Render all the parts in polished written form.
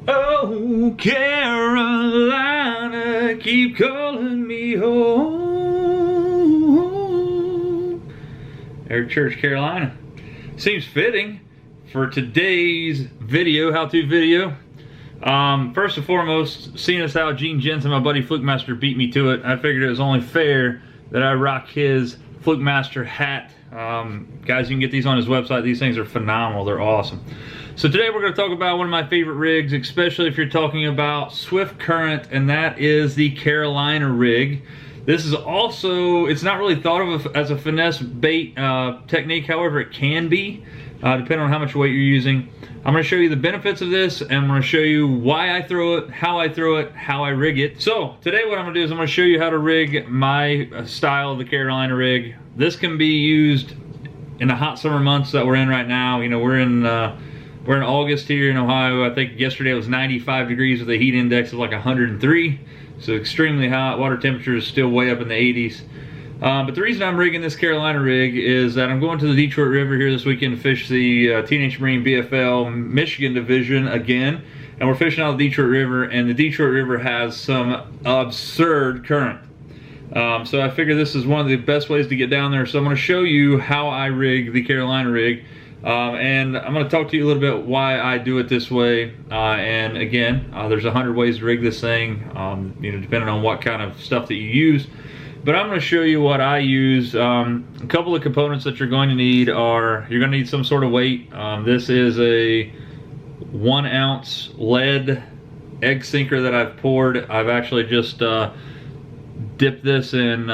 Oh, Carolina, keep calling me home. Air Church, Carolina. Seems fitting for today's video, how-to video. First and foremost, seeing as how Gene Jensen, my buddy Fluke Master, beat me to it, I figured it was only fair that I rock his Fluke Master hat. Guys, you can get these on his website. These things are phenomenal. They're awesome. So today we're going to talk about one of my favorite rigs, especially if you're talking about swift current, and that is the Carolina rig. This is also, it's not really thought of as a finesse bait technique, however it can be, depending on how much weight you're using. I'm going to show you the benefits of this, and I'm going to show you why I throw it, how I rig it. So today what I'm going to do is I'm going to show you how to rig my style of the Carolina rig. This can be used in the hot summer months that we're in right now. You know, we're in August here in Ohio. I think yesterday it was 95 degrees with a heat index of like 103. So extremely hot. Water temperature is still way up in the 80s. But the reason I'm rigging this Carolina rig is that I'm going to the Detroit River here this weekend to fish the Teenage Marine BFL Michigan division again. And we're fishing out of the Detroit River, and the Detroit River has some absurd current. So I figure this is one of the best ways to get down there. So I'm going to show you how I rig the Carolina rig. And I'm going to talk to you a little bit why I do it this way. And again, there's 100 ways to rig this thing, you know, depending on what kind of stuff that you use. But I'm going to show you what I use. A couple of components that you're going to need are, you're going to need some sort of weight. This is a 1 ounce lead egg sinker that I've poured. I've actually just dipped this in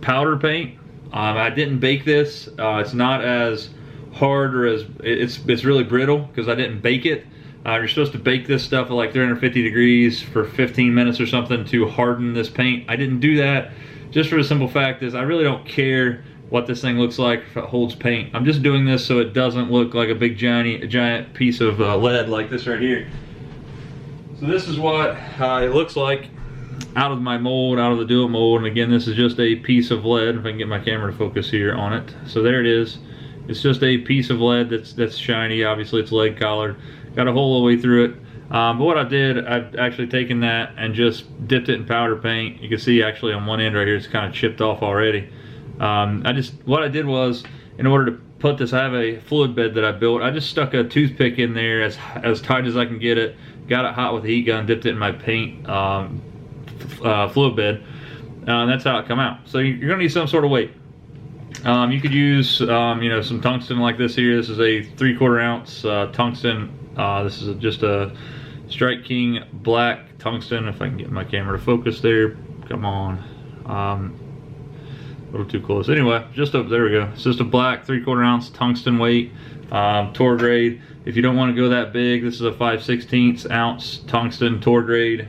powder paint. I didn't bake this. It's not as hard, or as it's really brittle because I didn't bake it. You're supposed to bake this stuff at like 350 degrees for 15 minutes or something to harden this paint. I didn't do that, just for the simple fact is I really don't care what this thing looks like if it holds paint. I'm just doing this so it doesn't look like a big giant piece of lead like this right here. So this is what it looks like out of my mold, out of the do-it mold. And again, this is just a piece of lead. If I can get my camera to focus here on it. So there it is. It's just a piece of lead that's shiny. Obviously it's lead colored. Got a hole all the way through it. But what I did, I've actually taken that and just dipped it in powder paint. You can see actually on one end right here, it's kind of chipped off already. What I did was, in order to put this, I have a fluid bed that I built. I just stuck a toothpick in there as tight as I can get it. Got it hot with a heat gun, dipped it in my paint fluid bed. And that's how it come out. So you're gonna need some sort of weight. You could use you know, some tungsten like this here. This is a 3/4 ounce tungsten. This is just a Strike King black tungsten. If I can get my camera to focus there, come on. A little too close. Anyway, there we go. It's just a black 3/4 ounce tungsten weight, Tour grade. If you don't want to go that big, this is a 5/16 ounce tungsten Tour grade,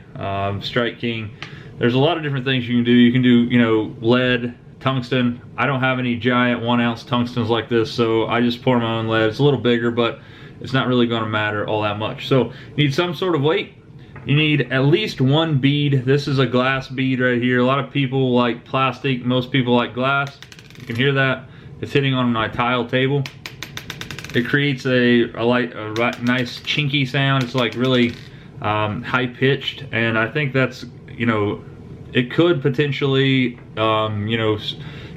Strike King. There's a lot of different things you can do. You can do, you know, lead, tungsten. I don't have any giant 1 ounce tungstens like this, so I just pour my own lead. It's a little bigger, but it's not really going to matter all that much. So you need some sort of weight. You need at least 1 bead. This is a glass bead right here. A lot of people like plastic. Most people like glass. You can hear that. It's hitting on my tile table. It creates a nice chinky sound. It's like really high pitched, and I think that's, you know, it could potentially you know,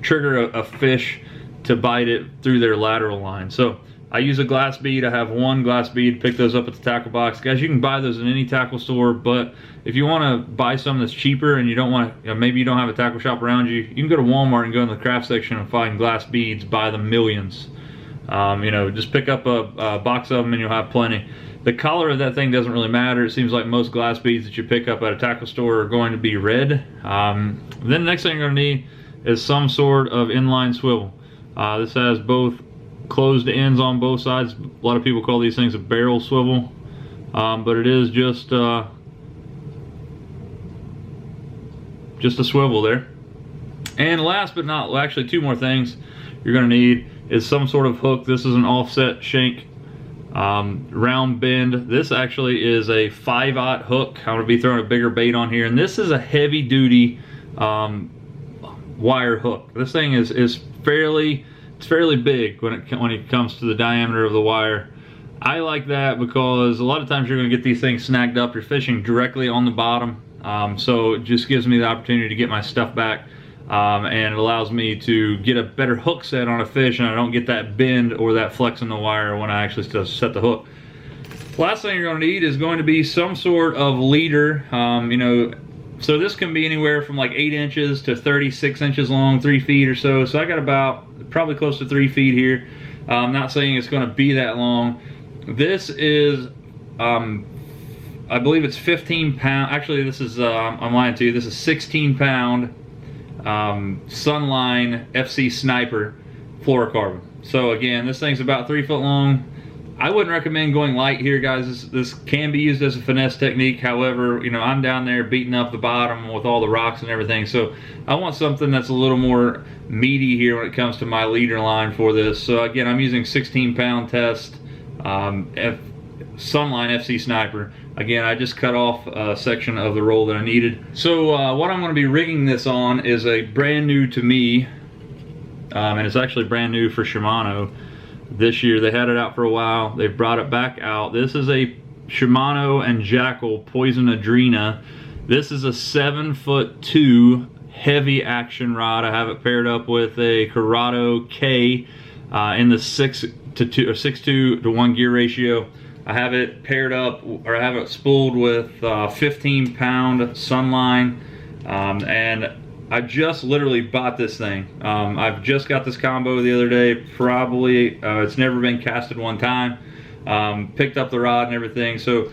trigger a fish to bite it through their lateral line. So I use a glass bead. I have 1 glass bead. Pick those up at the tackle box. Guys, you can buy those in any tackle store, but if you want to buy some that's cheaper and you don't want to, you know, maybe you don't have a tackle shop around you, you can go to Walmart and go in the craft section and find glass beads, buy them millions. You know, just pick up a box of them and you'll have plenty. The color of that thing doesn't really matter. It seems like most glass beads that you pick up at a tackle store are going to be red. Then the next thing you're going to need is some sort of inline swivel. This has both closed ends on both sides. A lot of people call these things a barrel swivel, but it is just a swivel there. And last but not, well, actually 2 more things you're going to need is some sort of hook. This is an offset shank round bend. This actually is a 5/0 hook. I'm going to be throwing a bigger bait on here, and this is a heavy duty wire hook. This thing is fairly big when it comes to the diameter of the wire. I like that because a lot of times you're going to get these things snagged up. You're fishing directly on the bottom, so it just gives me the opportunity to get my stuff back, and it allows me to get a better hook set on a fish, and I don't get that bend or that flex in the wire when I actually set the hook. Last thing you're going to need is going to be some sort of leader. You know, so this can be anywhere from like 8 inches to 36 inches long, 3 feet or so. So I got about probably close to 3 feet here. I'm not saying it's going to be that long. This is, I believe it's 15 pound. Actually, this is, I'm lying to you. This is 16 pound Sunline FC Sniper fluorocarbon. So again, this thing's about 3 foot long. I wouldn't recommend going light here, guys. This can be used as a finesse technique. However, you know, I'm down there beating up the bottom with all the rocks and everything, so I want something that's a little more meaty here when it comes to my leader line for this. So again, I'm using 16 pound test Sunline FC Sniper. Again, I just cut off a section of the roll that I needed. So what I'm going to be rigging this on is a brand new to me, and it's actually brand new for Shimano. This year they had it out for a while. They've brought it back out. This is a Shimano and Jackal Poison Adrena. This is a 7'2" heavy action rod. I have it paired up with a Corrado K in the 6:2 or 6:2 to 1 gear ratio. I have it paired up, or I have it spooled with 15 pound Sunline, and I just literally bought this thing. I've just got this combo the other day. Probably it's never been casted one time. Picked up the rod and everything. So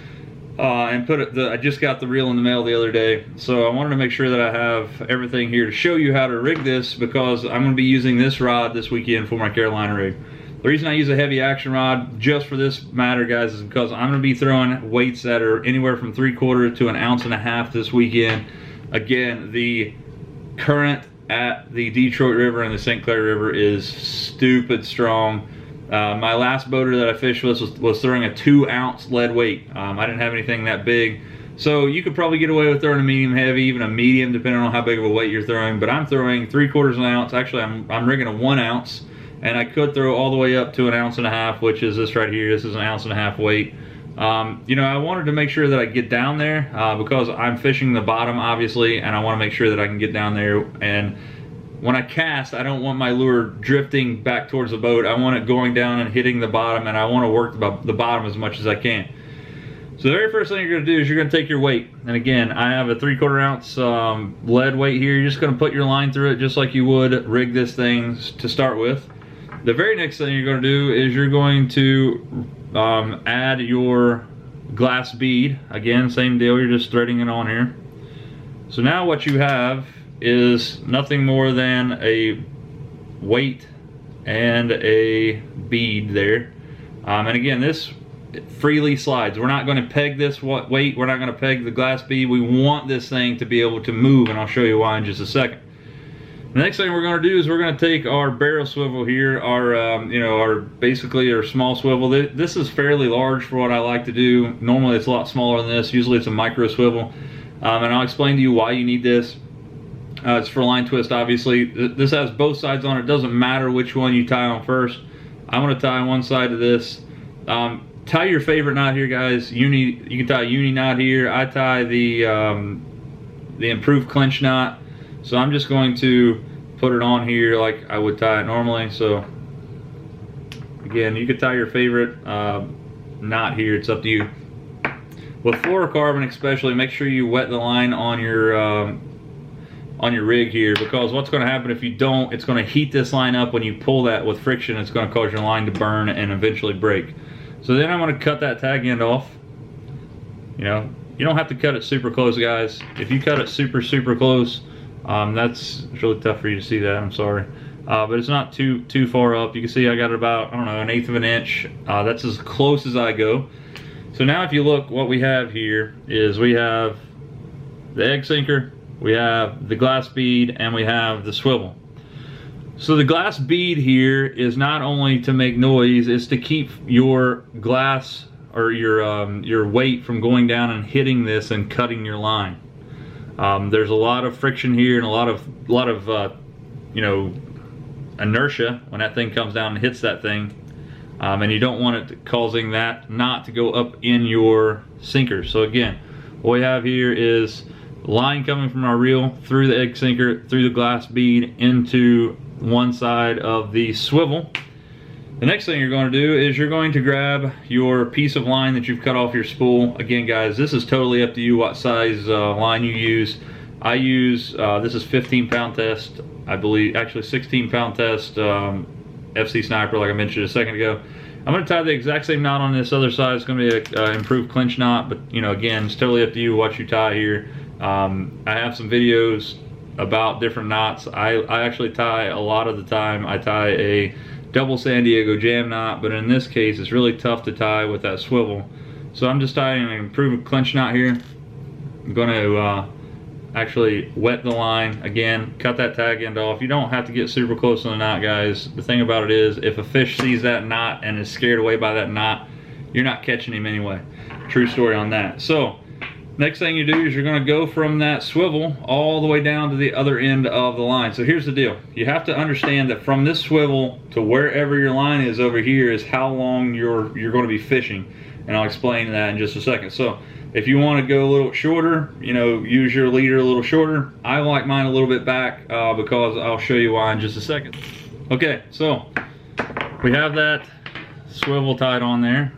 and I just got the reel in the mail the other day. So I wanted to make sure that I have everything here to show you how to rig this, because I'm going to be using this rod this weekend for my Carolina rig. The reason I use a heavy action rod just for this matter, guys, is because I'm going to be throwing weights that are anywhere from 3/4 to 1.5 ounces this weekend. Again, the current at the Detroit River and the St. Clair River is stupid strong. My last boater that I fished with was throwing a 2-ounce lead weight. I didn't have anything that big, so you could probably get away with throwing a medium heavy, even a medium, depending on how big of a weight you're throwing. But I'm throwing 3/4 ounce. Actually, I'm rigging a 1 ounce, and I could throw all the way up to 1.5 ounces, which is this right here. This is 1.5 ounces weight. You know, I wanted to make sure that I get down there because I'm fishing the bottom, obviously, and I want to make sure that I can get down there. And when I cast, I don't want my lure drifting back towards the boat. I want it going down and hitting the bottom, and I want to work the bottom as much as I can. So the very first thing you're going to do is you're going to take your weight. And again, I have a 3/4 ounce lead weight here. You're just going to put your line through it just like you would rig this thing to start with. The very next thing you're going to do is you're going to add your glass bead. Again, same deal, you're just threading it on here. So now what you have is nothing more than a weight and a bead there. And again, this freely slides. We're not going to peg this weight, we're not going to peg the glass bead. We want this thing to be able to move, and I'll show you why in just a second. The next thing we're going to do is we're going to take our barrel swivel here, our basically our small swivel. This is fairly large for what I like to do. Normally it's a lot smaller than this. Usually it's a micro swivel, and I'll explain to you why you need this. It's for line twist, obviously. This has both sides on it. Doesn't matter which one you tie on first. I'm going to tie one side of this. Tie your favorite knot here, guys. You can tie a uni knot here. I tie the improved clinch knot. So I'm just going to put it on here like I would tie it normally. So again, you could tie your favorite knot here. It's up to you. With fluorocarbon especially, make sure you wet the line on your rig here, because what's going to happen if you don't, it's going to heat this line up. When you pull that with friction, it's going to cause your line to burn and eventually break. So then I'm going to cut that tag end off. You know, you don't have to cut it super close, guys. If you cut it super close, it's really tough for you to see that, I'm sorry. But it's not too far up. You can see I got about, I don't know, 1/8 of an inch. That's as close as I go. So now if you look, what we have here is we have the egg sinker, we have the glass bead, and we have the swivel. So the glass bead here is not only to make noise, it's to keep your glass or your weight from going down and hitting this and cutting your line. There's a lot of friction here and a lot of you know, inertia when that thing comes down and hits that thing, and you don't want it causing that knot to go up in your sinker. So again, what we have here is line coming from our reel through the egg sinker, through the glass bead, into one side of the swivel. The next thing you're going to do is you're going to grab your piece of line that you've cut off your spool. Again, guys, this is totally up to you what size line you use. I use, this is 15-pound test, I believe, actually 16-pound test FC Sniper, like I mentioned a second ago. I'm going to tie the exact same knot on this other side. It's going to be an improved clinch knot, but you know, again, it's totally up to you what you tie here. I have some videos about different knots. I actually tie, a lot of the time, I tie a double San Diego jam knot, but in this case, it's really tough to tie with that swivel. So I'm just tying an improved clinch knot here. I'm going to actually wet the line. Again, cut that tag end off. You don't have to get super close to the knot, guys. The thing about it is, if a fish sees that knot and is scared away by that knot, you're not catching him anyway. True story on that. So next thing you do is you're going to go from that swivel all the way down to the other end of the line. So here's the deal. You have to understand that from this swivel to wherever your line is over here is how long you're going to be fishing. And I'll explain that in just a second. So if you want to go a little shorter, you know, use your leader a little shorter. I like mine a little bit back because I'll show you why in just a second. Okay, so we have that swivel tied on there.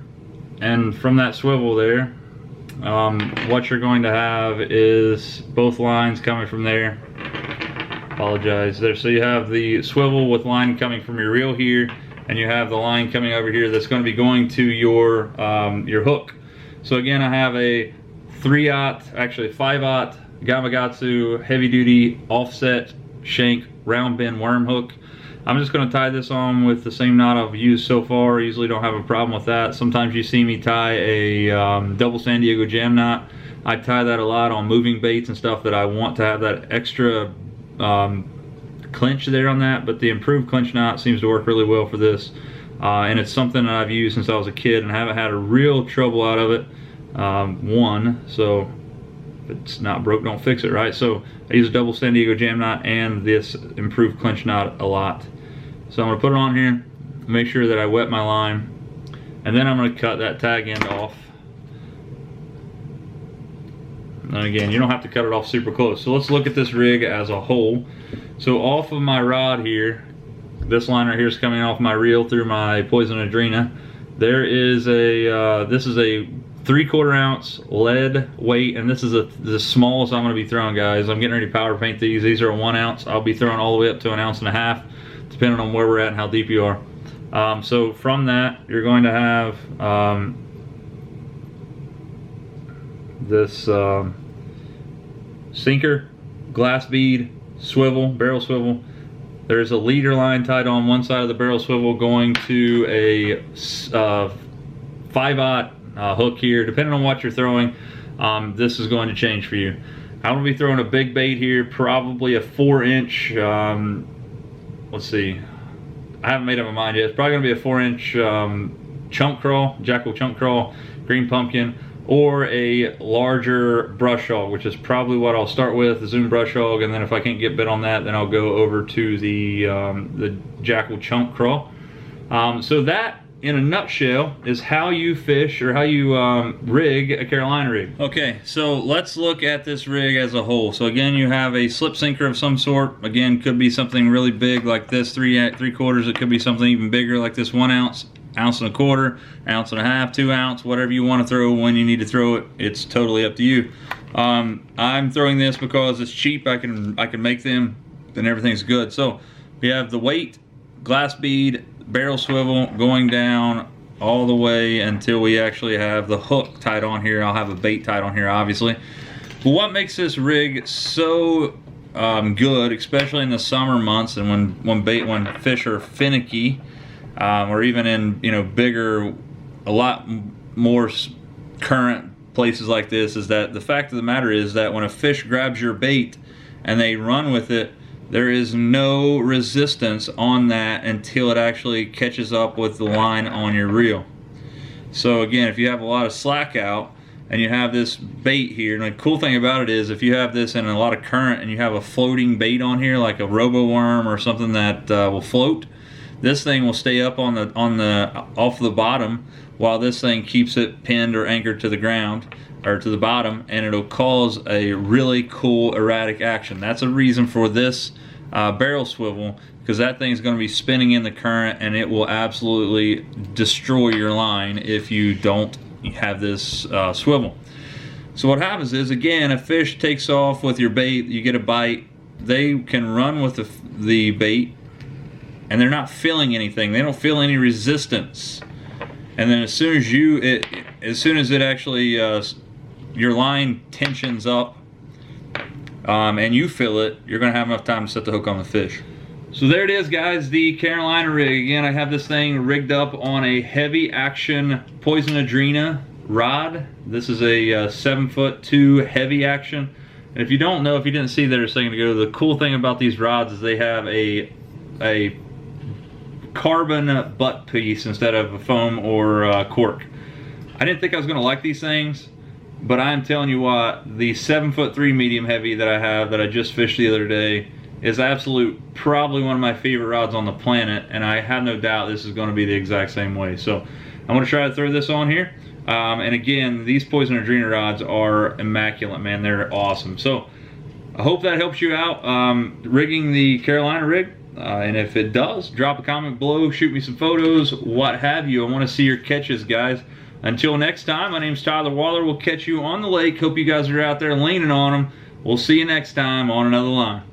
And from that swivel there, what you're going to have is both lines coming from there. Apologize there. So you have the swivel with line coming from your reel here, and you have the line coming over here that's going to be going to your hook. So again, I have a 3/0, actually 5/0 Gamakatsu heavy duty offset shank round bend worm hook. I'm just going to tie this on with the same knot I've used so far. I usually don't have a problem with that. Sometimes you see me tie a double San Diego jam knot. I tie that a lot on moving baits and stuff that I want to have that extra clinch there on that, but the improved clinch knot seems to work really well for this. And it's something that I've used since I was a kid and haven't had a real trouble out of it. So if it's not broke, don't fix it, right? So I use a double San Diego jam knot and this improved clinch knot a lot. So I'm going to put it on here, make sure that I wet my line, and then I'm going to cut that tag end off. And again, you don't have to cut it off super close. So let's look at this rig as a whole. So off of my rod here, this line right here is coming off my reel through my Poison Adrena. There is a, this is a 3/4 ounce lead weight, and this is the smallest I'm going to be throwing, guys. I'm getting ready to powder paint these. These are a 1 ounce. I'll be throwing all the way up to 1.5 ounces, depending on where we're at and how deep you are. So from that, you're going to have this sinker, glass bead, swivel, barrel swivel. There's a leader line tied on one side of the barrel swivel going to a 5/0 hook here. Depending on what you're throwing, this is going to change for you. I'm going to be throwing a big bait here, probably a 4-inch, let's see, I haven't made up my mind yet. It's probably going to be a 4-inch chunk crawl, jackal chunk crawl, green pumpkin, or a larger brush hog, which is probably what I'll start with, the Zoom brush hog, and then if I can't get bit on that, then I'll go over to the jackal chunk crawl. So that, in a nutshell, is how you fish, or how you rig a Carolina rig. Okay, so let's look at this rig as a whole. So again, you have a slip sinker of some sort. Again, could be something really big like this, 3/4. It could be something even bigger like this 1 ounce, 1.25 ounces, 1.5 ounces, 2 ounce, whatever you want to throw when you need to throw it. It's totally up to you. I'm throwing this because it's cheap. I can make them, and everything's good. So we have the weight, glass bead, barrel swivel going down all the way until we actually have the hook tied on here. I'll have a bait tied on here, obviously. But what makes this rig so good, especially in the summer months and when fish are finicky, or even in, you know, bigger, a lot more current places like this, is that the fact of the matter is that when a fish grabs your bait and they run with it, there is no resistance on that until it actually catches up with the line on your reel. So again, if you have a lot of slack out and you have this bait here. And the cool thing about it is if you have this in a lot of current and you have a floating bait on here, like a robo worm or something that will float, this thing will stay up on the off the bottom while this thing keeps it pinned or anchored to the ground or to the bottom, and it'll cause a really cool erratic action. That's a reason for this barrel swivel, because that thing's going to be spinning in the current and it will absolutely destroy your line if you don't have this swivel. So what happens is, again, a fish takes off with your bait, you get a bite, they can run with the bait and they're not feeling anything. They don't feel any resistance. And then as soon as it actually your line tensions up and you feel it, you're going to have enough time to set the hook on the fish. So there it is, guys, the Carolina rig. Again, I have this thing rigged up on a heavy action Poison Adrena rod. This is a 7'2" heavy action. And if you don't know, if you didn't see that a second ago, the cool thing about these rods is they have a carbon butt piece instead of a foam or cork. I didn't think I was going to like these things, but I'm telling you what, the 7'3" medium heavy that I have, that I just fished the other day, is probably one of my favorite rods on the planet, and I have no doubt this is going to be the exact same way. So I'm going to try to throw this on here. And again, these Poison Adrena rods are immaculate, man. They're awesome. So I hope that helps you out rigging the Carolina rig. And if it does, drop a comment below, shoot me some photos, what have you. I want to see your catches, guys. Until next time, my name's Tyler Waller. We'll catch you on the lake. Hope you guys are out there leaning on them. We'll see you next time on another line.